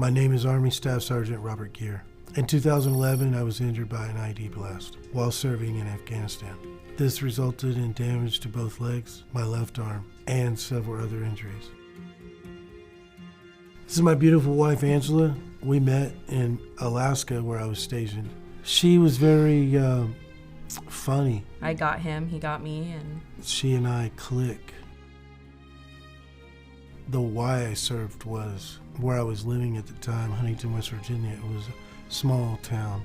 My name is Army Staff Sergeant Robert Geer. In 2011, I was injured by an IED blast while serving in Afghanistan. This resulted in damage to both legs, my left arm, and several other injuries. This is my beautiful wife, Angela. We met in Alaska where I was stationed. She was very funny. I got him, he got me, and she and I click. The why I served was where I was living at the time, Huntington, West Virginia. It was a small town.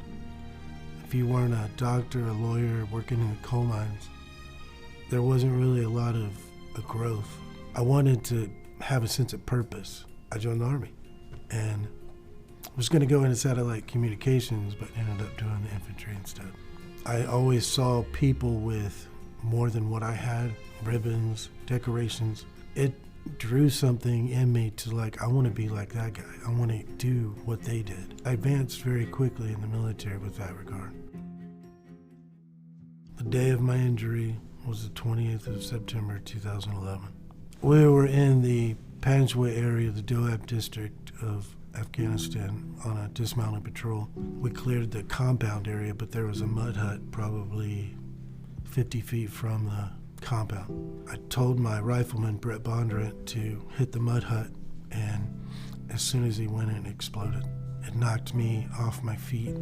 If you weren't a doctor, a lawyer, working in the coal mines, there wasn't really a lot of growth. I wanted to have a sense of purpose. I joined the Army and was going to go into satellite communications, but ended up doing the infantry instead. I always saw people with more than what I had, ribbons, decorations. It drew something in me to I want to be like that guy. I want to do what they did. I advanced very quickly in the military with that regard. The day of my injury was the 20th of September, 2011. We were in the Panjwai area, the Doab district of Afghanistan, on a dismounted patrol. We cleared the compound area, but there was a mud hut probably 50 feet from the compound. I told my rifleman, Brett Bondurant, to hit the mud hut, and as soon as he went in, it exploded. It knocked me off my feet.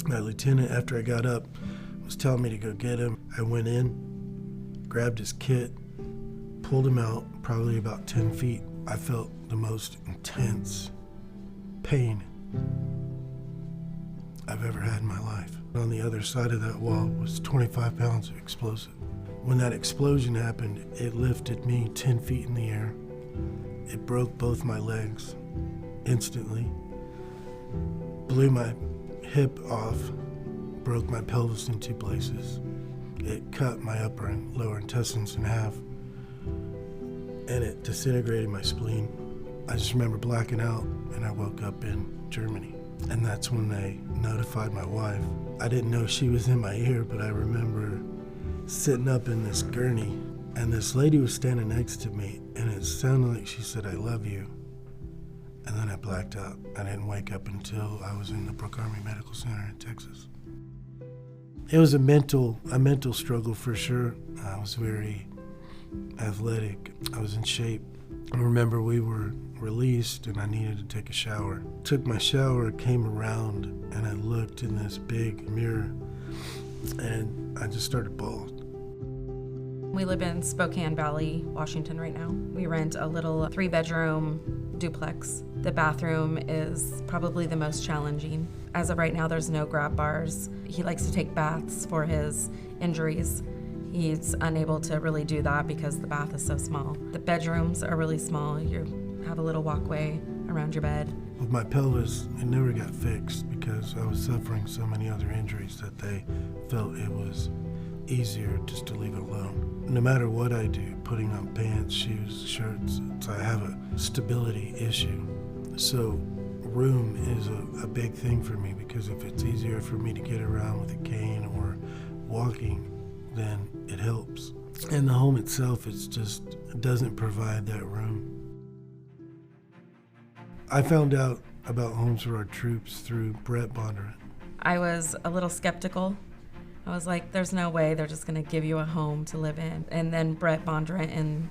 My lieutenant, after I got up, was telling me to go get him. I went in, grabbed his kit, pulled him out probably about 10 feet. I felt the most intense pain I've ever had in my life. On the other side of that wall was 25 pounds of explosive. When that explosion happened, it lifted me 10 feet in the air. It broke both my legs instantly, blew my hip off, broke my pelvis in 2 places. It cut my upper and lower intestines in half, and it disintegrated my spleen. I just remember blacking out, and I woke up in Germany. And that's when they notified my wife. I didn't know she was in my ear, but I remember sitting up in this gurney, and this lady was standing next to me, and it sounded like she said, "I love you." And then I blacked out. I didn't wake up until I was in the Brooke Medical Center in Texas. It was a mental struggle for sure. I was very athletic. I was in shape. I remember we were released and I needed to take a shower. Took my shower, came around, and I looked in this big mirror, and I just started bawling. We live in Spokane Valley, Washington right now. We rent a little 3-bedroom duplex. The bathroom is probably the most challenging. As of right now, there's no grab bars. He likes to take baths for his injuries. He's unable to really do that because the bath is so small. The bedrooms are really small. You have a little walkway around your bed. With my pelvis, it never got fixed because I was suffering so many other injuries that they felt it was easier just to leave it alone. No matter what I do, putting on pants, shoes, shirts, I have a stability issue. So room is a big thing for me, because if it's easier for me to get around with a cane or walking, then it helps. And the home itself, it doesn't provide that room. I found out about Homes for Our Troops through Brett Bondurant. I was a little skeptical. I was like, there's no way they're just gonna give you a home to live in. And then Brett Bondurant and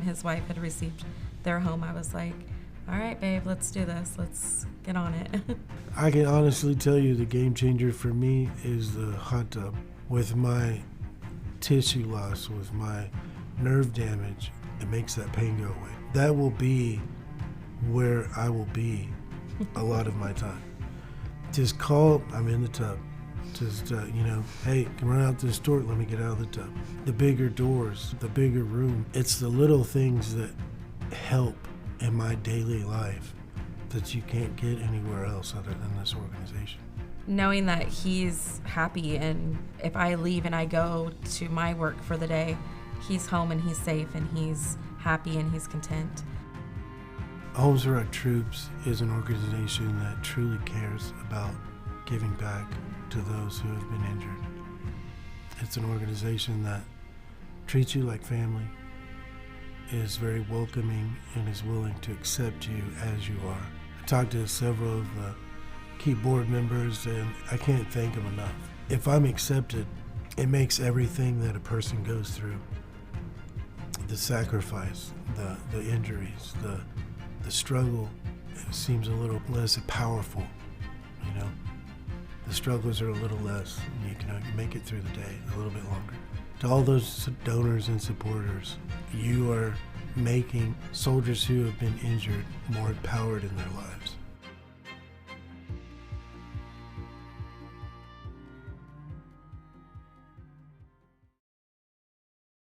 his wife had received their home. I was like, all right, babe, let's do this. Let's get on it. I can honestly tell you the game changer for me is the hot tub. With my tissue loss, with my nerve damage, it makes that pain go away. That will be where I will be a lot of my time. Just call, I'm in the tub. Just, hey, run out to the store, let me get out of the tub. The bigger doors, the bigger room. It's the little things that help in my daily life that you can't get anywhere else other than this organization. Knowing that he's happy, and if I leave and I go to my work for the day, he's home and he's safe and he's happy and he's content. Homes for Our Troops is an organization that truly cares about giving back to those who have been injured. It's an organization that treats you like family, is very welcoming, and is willing to accept you as you are. I talked to several of the key board members, and I can't thank them enough. If I'm accepted, it makes everything that a person goes through, the sacrifice, the injuries, the struggle, it seems a little less powerful, you know? The struggles are a little less, and you can make it through the day a little bit longer. To all those donors and supporters, you are making soldiers who have been injured more empowered in their lives.